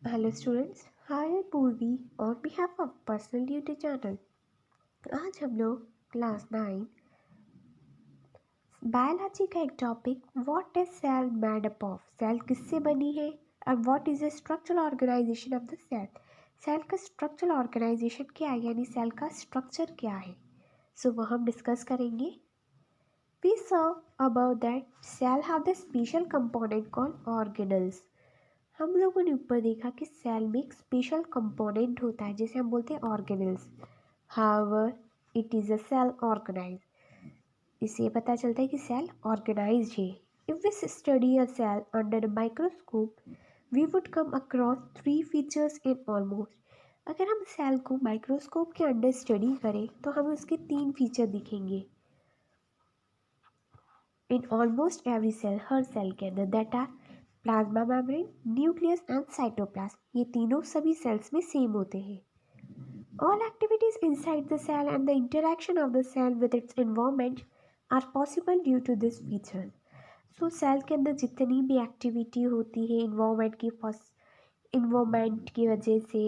Hello students, hi Purvi और behalf of personal duty channel. आज हम लोग क्लास 9 बायोलॉजी का एक topic what is cell made up of, cell किससे बनी है और what is the structural organization of the cell, cell का स्ट्रक्चरल ऑर्गेनाइजेशन क्या है, यानी सेल का स्ट्रक्चर क्या है। सो वह हम डिस्कस करेंगे। We saw about that cell have the special component called organelles. हम लोगों ने ऊपर देखा कि सेल में एक स्पेशल कंपोनेंट होता है जिसे हम बोलते हैं organelles. However it is a cell organize. इससे ये पता चलता है कि सेल ऑर्गेनाइज है। If we study a cell under a microscope we would come across 3 features in almost. अगर हम सेल को माइक्रोस्कोप के अंडर स्टडी करें तो हमें उसके 3 फीचर दिखेंगे इन ऑलमोस्ट एवरी सेल, हर सेल के अंदर, that are plasma membrane, nucleus and cytoplasm. ये तीनों सभी सेल्स में सेम होते हैं। All activities inside the cell and the interaction of the cell with its environment are possible due to this feature. So cell के अंदर जितनी भी एक्टिविटी होती है इन्वायरमेंट की वजह से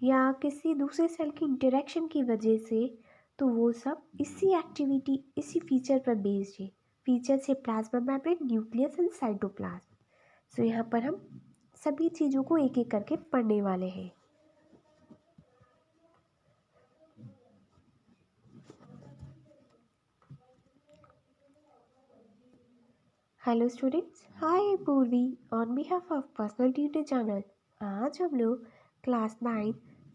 या किसी दूसरे सेल की इंटरेक्शन की वजह से, तो वो सब इसी एक्टिविटी इसी फीचर पर बेस्ड है। फीचर से plasma membrane, nucleus and cytoplasm. So यहाँ पर हम सभी चीज़ों को एक एक करके पढ़ने वाले हैं। हेलो स्टूडेंट्स, हाय पूर्वी on behalf of personal tutor channel. आज हम लोग क्लास 9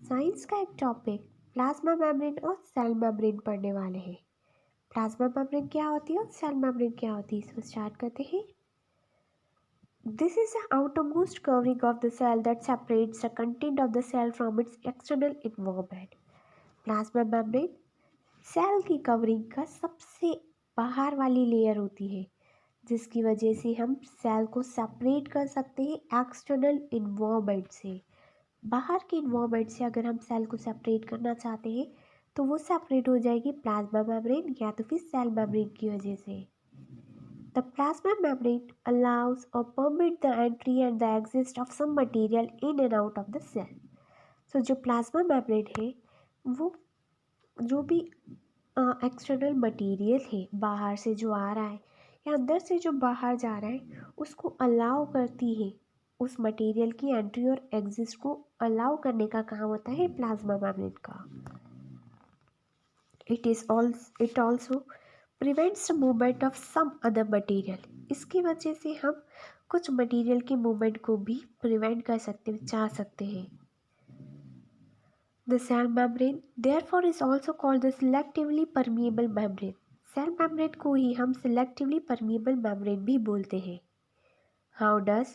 साइंस का एक टॉपिक प्लाज्मा मेम्ब्रेन और सेल मेम्ब्रेन पढ़ने वाले हैं। प्लाज्मा मेम्ब्रेन क्या होती है और सेल मेम्ब्रेन क्या होती है, इसको स्टार्ट करते हैं। This is the outermost covering of the cell that separates the content of the cell from its external environment. Plasma membrane cell की कवरिंग का सबसे बाहर वाली लेयर होती है, जिसकी वजह से हम सेल को सेपरेट कर सकते हैं एक्सटर्नल इन्वायरमेंट से। बाहर के इन्वायरमेंट से अगर हम सेल को सेपरेट करना चाहते हैं तो वो सेपरेट हो जाएगी प्लाज्मा मेम्ब्रेन या तो फिर सेल मेम्ब्रेन की वजह से। The plasma membrane allows or permits the entry and the exit of some material in and out of the cell. So जो प्लाज्मा मेम्ब्रेन है वो जो भी एक्सटर्नल मटेरियल है बाहर से जो आ रहा है या अंदर से जो बाहर जा रहा है उसको अलाउ करती है। उस मटेरियल की एंट्री और एग्जिट को अलाउ करने का काम होता है प्लाज्मा मेम्ब्रेन का। It also prevents the movement of some other material. इसकी वजह से हम कुछ मटेरियल के मूवमेंट को भी प्रिवेंट कर सकते बचा सकते हैं। The cell membrane therefore is also called the selectively permeable membrane. Cell membrane को ही हम selectively permeable membrane भी बोलते हैं। How does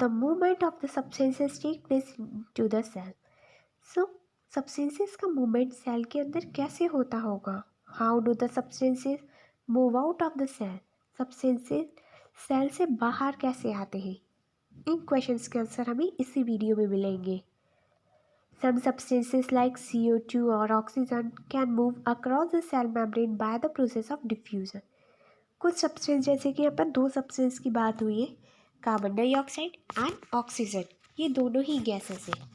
the movement of the substances take place to the cell? So substances का मूवमेंट सेल के अंदर कैसे होता होगा? How do the substances move out of the cell? substances cell से बाहर कैसे आते हैं? इन क्वेश्चंस के आंसर हमें इसी वीडियो में मिलेंगे। Some substances like CO2 or oxygen can move across the cell membrane by the process of diffusion. कुछ सब्सटेंस जैसे कि यहाँ पर 2 सब्सटेंस की बात हुई है, कार्बन डाइऑक्साइड एंड ऑक्सीजन, ये दोनों ही गैसेस हैं।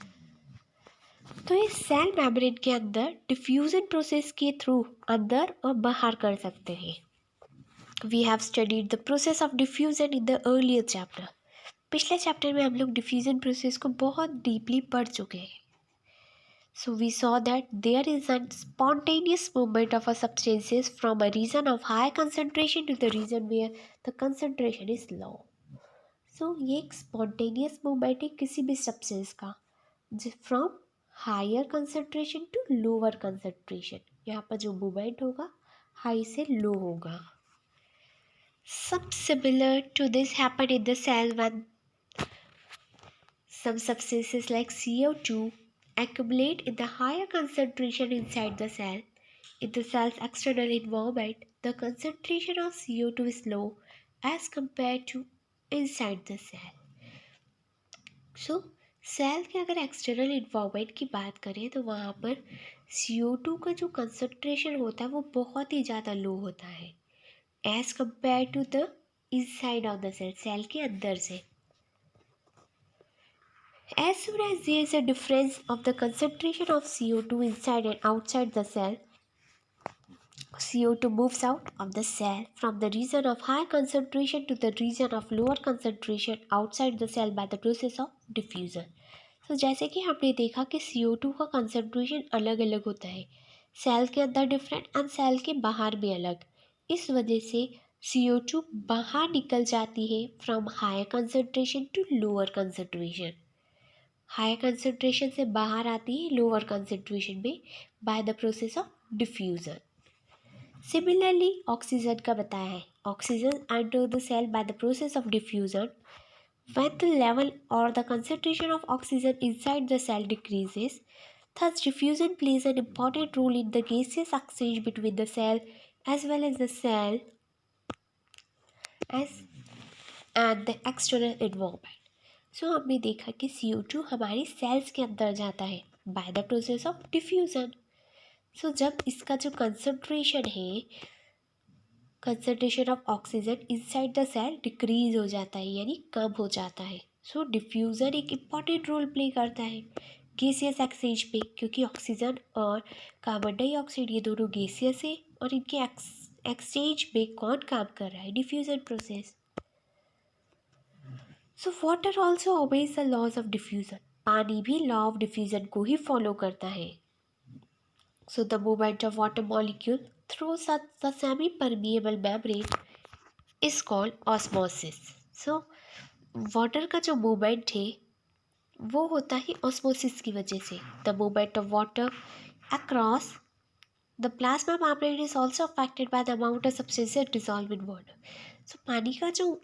तो ये सेल मेम्ब्रेन के अंदर डिफ्यूजन प्रोसेस के थ्रू अंदर और बाहर कर सकते हैं। We have studied the process of diffusion in the earlier chapter. पिछले चैप्टर में हम लोग डिफ्यूजन प्रोसेस को बहुत डीपली पढ़ चुके हैं। So we saw that there is a spontaneous movement of a substances from a region of high concentration to the region where the concentration is low. So ये एक spontaneous movement है किसी भी substance का from higher concentration to lower concentration. यहाँ पर जो movement होगा high से low होगा. Some similar to this happen in the cell when some substances like CO2 accumulate in the higher concentration inside the cell. In the cell's external environment, the concentration of CO2 is low as compared to inside the cell. So, cell के अगर external environment की बात करें तो वहाँ पर CO2 का जो कंसनट्रेशन होता है वो बहुत ही ज़्यादा लो होता है as compare to the inside of the cell, cell के अंदर से। As soon as there is a difference of the concentration of CO2 inside and outside the cell, CO2 moves out of the cell from the region of high concentration to the region of lower concentration outside the cell by the process of diffusion. तो जैसे कि हमने देखा कि CO2 का concentration अलग अलग होता है, सेल के अंदर डिफरेंट एंड सेल के बाहर भी अलग। इस वजह से CO2 बाहर निकल जाती है from higher concentration to lower concentration. Higher concentration से बाहर आती है लोअर कंसंट्रेशन में by the process of diffusion. Similarly oxygen का बताया है, oxygen enter the cell by the process of diffusion. When the level or the concentration of oxygen inside the cell decreases, thus diffusion plays an important role in the gaseous exchange between the cell as well as the cell as and the external environment. So हमने देखा कि CO2 हमारी sales के अंदर जाता है by the process of diffusion. So जब इसका जो concentration है, concentration of oxygen inside the cell decrease हो जाता है, यानी कम हो जाता है। सो डिफ्यूज़न एक इम्पॉर्टेंट रोल प्ले करता है गैसियस एक्सचेंज पे, क्योंकि ऑक्सीजन और कार्बन डाइऑक्साइड ये दोनों गैसियस है और इनके एक्सचेंज में कौन काम कर रहा है, diffusion process. So water also obeys the laws of diffusion, पानी भी लॉ ऑफ डिफ्यूज़न को ही फॉलो करता है। So the movement of water molecule through such the semi-permeable membrane is called osmosis. So water का जो movement है वो होता है osmosis की वजह से। The movement of water across the plasma membrane is also affected by the amount of substances dissolved in water. So पानी का जो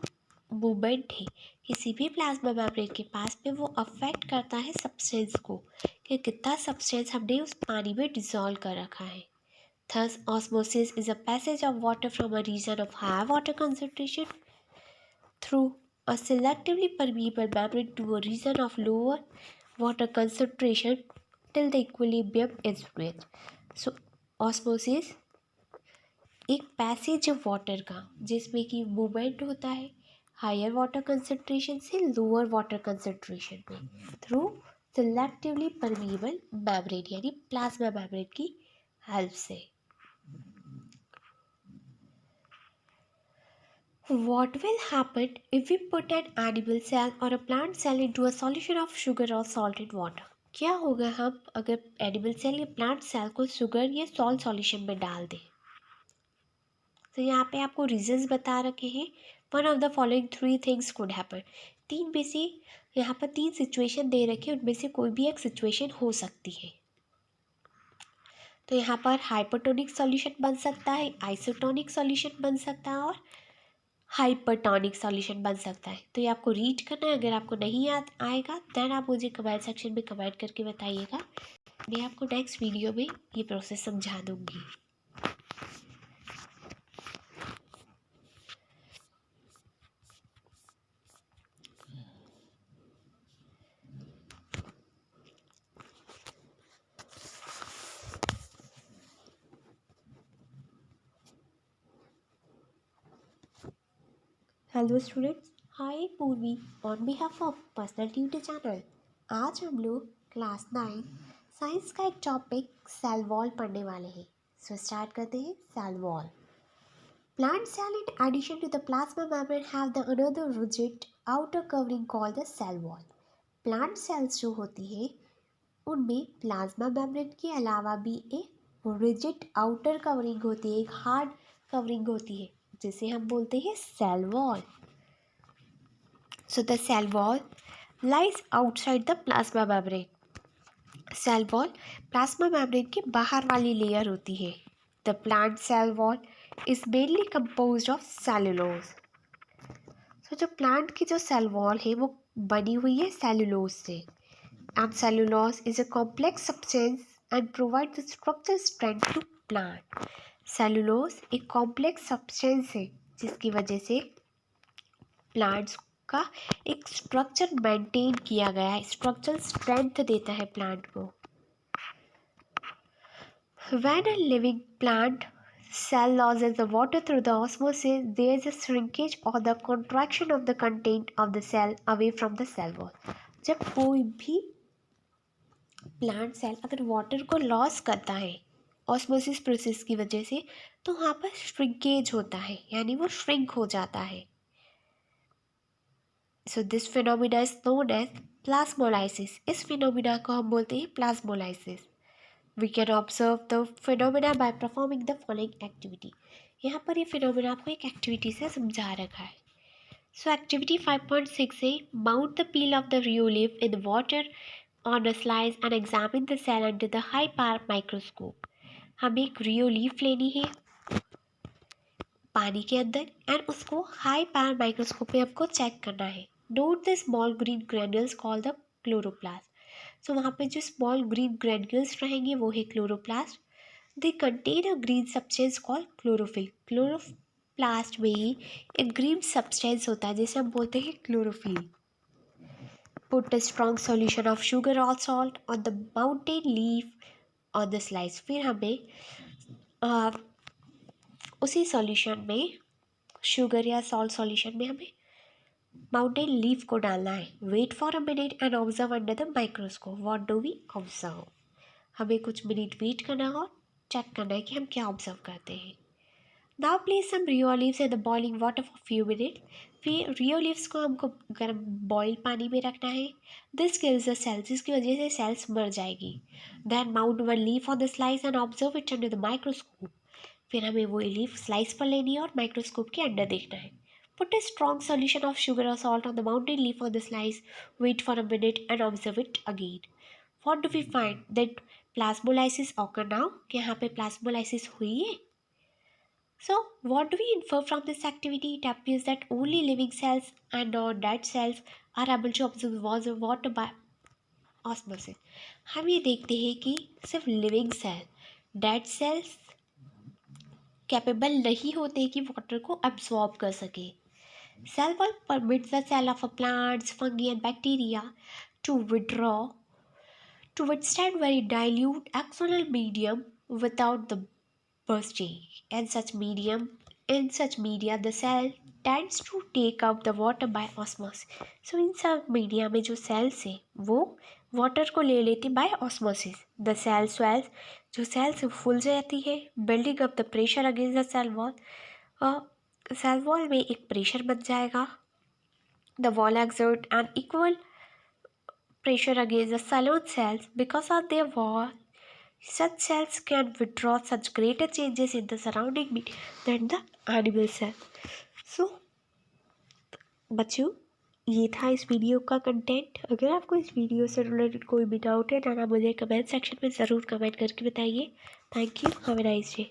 मूवमेंट है किसी भी प्लाज्मा मेम्ब्रेन के पास में वो अफेक्ट करता है सब्सटेंस को, कि कितना सब्सटेंस हमने उस पानी में डिसॉल्व कर रखा है। Thus, osmosis is a passage of water from a region of high water concentration through a selectively permeable membrane to a region of lower water concentration till the equilibrium is reached. So, osmosis एक passage of water का जिसमें कि movement होता है higher water concentration से lower water concentration में through selectively permeable membrane यानी plasma membrane की हेल्प से। What will happen if we put an animal cell or a plant cell into a solution of sugar or salted water? क्या होगा हम अगर animal cell या plant cell को sugar या सॉल्ट सॉल्यूशन में डाल दें? तो यहाँ पे आपको रीजंस बता रखे हैं। One of the following 3 things could happen, तीन में से यहाँ पर 3 सिचुएशन दे रखे, उनमें से कोई भी एक सिचुएशन हो सकती है। तो यहाँ पर हाइपोटोनिक सॉल्यूशन बन सकता है, आइसोटोनिक सॉल्यूशन बन सकता है और हाइपरटोनिक सॉल्यूशन बन सकता है। तो ये आपको रीड करना है। अगर आपको नहीं याद आएगा देन आप मुझे कमेंट सेक्शन में कमेंट करके बताइएगा, मैं आपको नेक्स्ट वीडियो में ये प्रोसेस समझा दूँगी। हेलो स्टूडेंट्स, हाय पूर्वी on behalf of personal tutor channel. आज हम लोग क्लास 9 साइंस का एक टॉपिक सेल वॉल पढ़ने वाले हैं। सो स्टार्ट करते हैं। Cell wall. Plant cell in addition to the plasma membrane have the another rigid outer covering called the cell wall. Plant cells जो होती है उनमें प्लाज्मा मेम्ब्रेन के अलावा भी एक रिजिड आउटर कवरिंग होती है, एक हार्ड कवरिंग होती है जिसे हम बोलते हैं cell wall. So the cell wall lies outside the plasma membrane. Cell wall plasma membrane के बाहर वाली लेयर होती है। The plant cell wall is mainly composed of cellulose. तो जो प्लांट की जो सेल वॉल है वो बनी हुई है सेलुलोज से। And cellulose is a complex substance and provide the structural strength to plant. Cellulose एक कॉम्प्लेक्स सब्सटेंस है जिसकी वजह से प्लांट्स का एक स्ट्रक्चर मेंटेन किया गया है, स्ट्रक्चरल स्ट्रेंथ देता है प्लांट को। When a living plant cell loses the water through the osmosis, there is a shrinkage or the contraction of the content of the cell away from the cell wall. जब कोई भी plant cell अगर water को loss करता है osmosis process की वजह से, तो वहाँ पर श्रिंकेज होता है, यानी वो श्रिंक हो जाता है। So this phenomena is known as plasmolysis. इस फिनोमिना को हम बोलते हैं plasmolysis. We can observe the phenomena by performing the following activity. यहाँ पर ये फिनोमिना आपको एक एक्टिविटी से समझा रखा है। सो एक्टिविटी 5.6 है, mount the peel of the rhoeo leaf in the water on a slice and examine the cell under the high power microscope. हमें एक रियो लीफ लेनी है पानी के अंदर एंड उसको हाई पावर माइक्रोस्कोप में आपको चेक करना है। Note the small green granules called the chloroplast. So वहाँ पे जो स्मॉल ग्रीन ग्रैन्यूल्स रहेंगे वो है chloroplast. They contain a green substance called chlorophyll. Chloroplast में ही एक ग्रीन सब्सटेंस होता है जिसे हम बोलते हैं chlorophyll. Put a strong solution of sugar और salt on the mountain leaf on the slice. फिर हमें उसी सॉल्यूशन में, शुगर या सॉल्ट सॉल्यूशन में हमें माउंटेन लीफ को डालना है। Wait for a minute and observe under the microscope. What do we observe? हमें कुछ मिनट वेट करना है और चेक करना है कि हम क्या ऑब्जर्व करते हैं। Now place some rhoeo leaves in the boiling water for few minute. फिर रियो लीव्स को हमको गर्म बॉयल पानी में रखना है। दिस किल्स द सेल्स, जिसकी वजह से सेल्स मर जाएगी। Then mount one leaf on the slice and observe it under the microscope. फिर हमें वो लीफ स्लाइस पर लेनी है और माइक्रोस्कोप के अंदर देखना है। Put a strong solution of sugar or salt on the mountain leaf of the slice, wait for a minute and observe it again. What do we find? That plasmolysis occur now? कि यहाँ पे plasmolysis हुई है? So, what do we infer from this activity? It appears that only living cells and dead cells are able to absorb water by osmosis. हम ये देखते हैं कि सिर्फ living cell, dead cells capable नहीं होते कि वाटर को absorb कर सके। Cell wall permits the cell of a plants, fungi and bacteria to withstand very dilute external medium without the bursting. In such media, the cell tends to take up the water by osmosis. So in सब media में जो cells हैं वो water को ले लेती by osmosis. The cell swells, जो cells फूल जाती है, building up the pressure against the cell wall. Cell wall में एक प्रेशर बन जाएगा। The wall exert an equal pressure against the cellulose cells because of their wall. Such cells can withdraw such greater changes in the surrounding media than the animal cell. So, बच्चों ये था इस video का content. अगर आपको इस video से related कोई भी डाउट है तो आप मुझे कमेंट सेक्शन में ज़रूर कमेंट करके बताइए। Thank you, have a nice day.